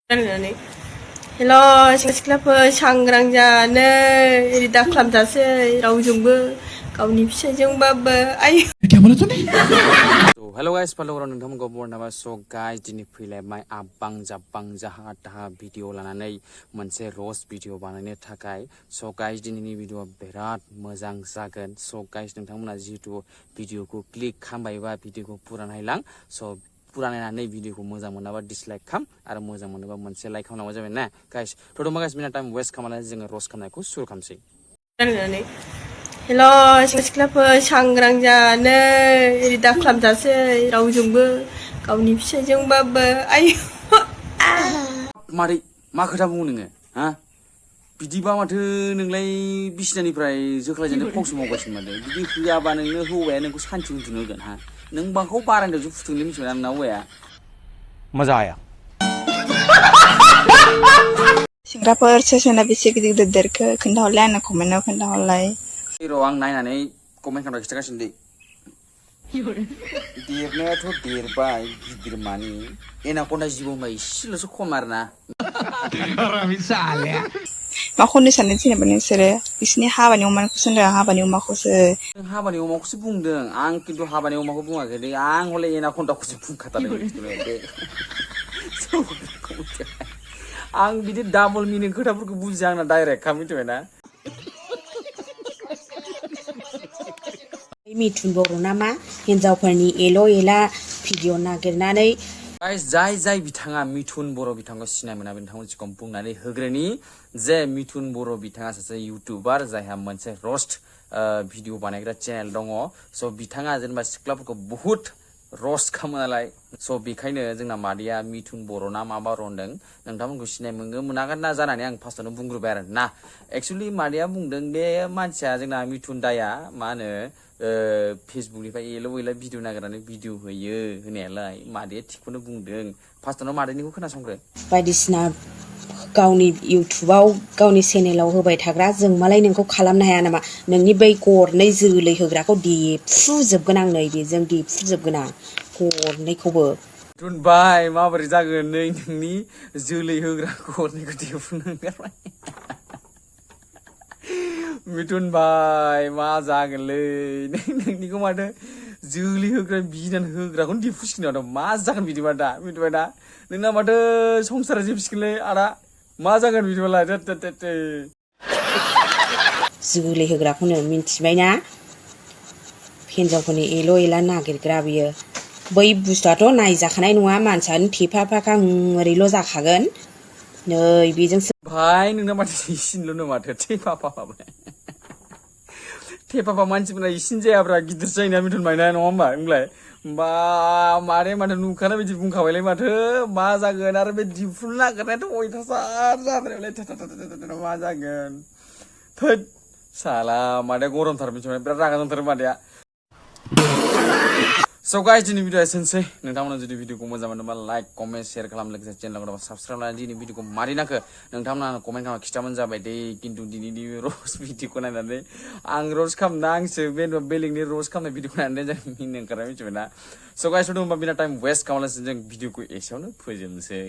Hello, सिख्लाफोर सांग्रां जानो रिदा खालामजासै रावजोंबो गावनि फिसायजोंबाबो आयु Hello guys, follow orang nonton gue nama so guys ini film mai abang jaha taha video lananai moनसे roast video बानायनो थाखाय so guys दिनैनि video बिराद मोजां जागोन so guys नोंथांमोना जिहेतु video को click खालामबायबा video को पुरा नायलां so पुरा नायनानै video को मोजां मोनाबा dislike खाम आरो मोजां मोनोबा मोनसे like खालामनांगौ जाबाय ना guys थ'दमा guys बिना time waste खालामालासे जोङो roast खालामनायखौ सुरु खालामसै Hello, सिख्लाफोर सांग्रां जानो रिदा खालामजासै रावजोंबो गावनि फिसायजोंबाबो आयु मारै मा खोथा बुङो नोङो हा बिदिबा माथो नोंलाय बिसिनानिफ्राय जोख्लायजानो फावसो मावगासिनो माथो बिदि होआबा नोंनो हौवाया नोंखौ सान्थि उन्दुनो होगोन हा नों बांखौ बारान्दायावसो फुथुंनो मिथिबाय नोंना हौवाया मजा आया सिंग्राफोर सोरना बेसे गिदिर गिदिर देरखो खोन्थाहरलाय आंनो कमेन्टआव खोन्थाहरलाय र' आं नायनानै कमेन्ट खालामना खिथागासिनो दै देरनायाथ' देरबाय गिदिर मानि एनाकन्डा जिबौमा एसेल'सो खम आरोना मा खननो सानदों जेनेबा नोंसोरो बिसिनि हाबानि अमाखौसो होनदों हाबानि अमाखौसो नों हाबानि अमाखौसो बुंदों आं खिन्थु हाबानि अमाखौ बुङाखै दै आं हले एनाकन्डाखौसो बुंखाथारदों आं बिदि डाबल मिनिं खोथाफोरखौ बुजिया आंना डाइरेक्ट खा मिथिबायना मिथुन बर' नामा हिनजावफोरनि एला भिडिअ नागिरनानै जाय बिथाङा मिथुन बर' बिथांखौ सिनाय मोना बिथांमोन सिगाङाव बुंनानै होग्रोनि जे मिथुन बर' बिथाङा सासे इउटुबार जायहा मोनसे रस्ट भिडिअ बानायग्रा चेनेल दङ स' बिथाङा जेनेबा सिख्लाफोरखौ बहुत रस्ट खालामो नालाय स' बेखायनो जोंना मादैया मिथुन बर' ना माबा रनदों नोंथांमोनखौ सिनाय मोनागोन ना जानानै आं फार्स्टआवनो बुंग्रोबाय आरो ना एक्सुवेलि मादैया बुंदों बे मानसिया जोंना मिथुन दाया मा होनो फेसबुकनिफ्राय एला भिडिअ नागिरनानै भिडिअ होयो होनायालाय मादैया थिगखौनो बुंदों फार्स्टआवनो मादैनिखौ खोनासंग्रो बायदिसिना गावनि इउटुबाव गावनि चेनेलाव होबाय थाग्रा जों मालाय नोंखौ खालामनो हाया नामा नोंनि बै गरनै जोलै होग्राखौ देफ्रुजोबगोन आं नै बेजों देफ्रुजोबगोन आं गरनैखौबो मिथुनबाय माबोरै जागोन नै नोंनि जोलै होग्रा गरनैखौ देफ्रुनो ओंखारबाय मिथुनबाय मा जागोनलै नोंनिखौ माथो जोलै होग्रा बिनानै होग्राखौनो देफ्रुसिगोन माथो मा जागोन बिदिबा दा मिथिबाय दा नोंना माथो संसारा जोबसिगोनलै आदा मा जागोन बिदिबालाय जोलै होग्राखौनो मिन्थिबायना हिनजावफोरनि एला नागिरग्रा बियो बै बुस्थुआथ' नायजाखानाय नङा मानसियानो थेफाफाखा ओरैल' जाखागोन नै बेजोंसो भाई नोंना माथो इसिनल' माथो थेफाफा मानसिफोरा इसिन जायाब्रा गिदिर जायोना मिथुनबाय ना नङा होमबा होनलाय बा मारे माथो नुखानाय बायदि बुंखाबायलाय माथो मा जागोन आरो बे दिफ्रुनो नागिरनायाथ' अयथासार जाद्रायलाय मा जागोन थोद साला मादैया गरमथार मिथिबाय बिराद रागा जोंथारो मादैया So guys दिनै भिडिअ एसेनोसै नोंथांमोना जुदि भिडिअखौ मोजां मोनोबा लाइक कमेन्ट शेयार खालाम लोगोसे चेनेलखौ साबस्क्राइब खालामनानै दिनै भिडिअखौ मारै नाखो नोंथांमोना कमेन्ट खालामना खिथाबानो जाबाय दे खिन्थु दिनैनि रस्ट भिडिअखौ नायनानै आं रस्ट खालामना आंसो बे बेलेगनि रस्ट खालामनाय भिडिअखौ नायनानै जों मिनिनो ओंखारनाय मिथिबायना So guys होनबा बिना टाइम वेस्ट खालामालासिनो जों भिडिअखौ एसेयावनो फोजोबनोसै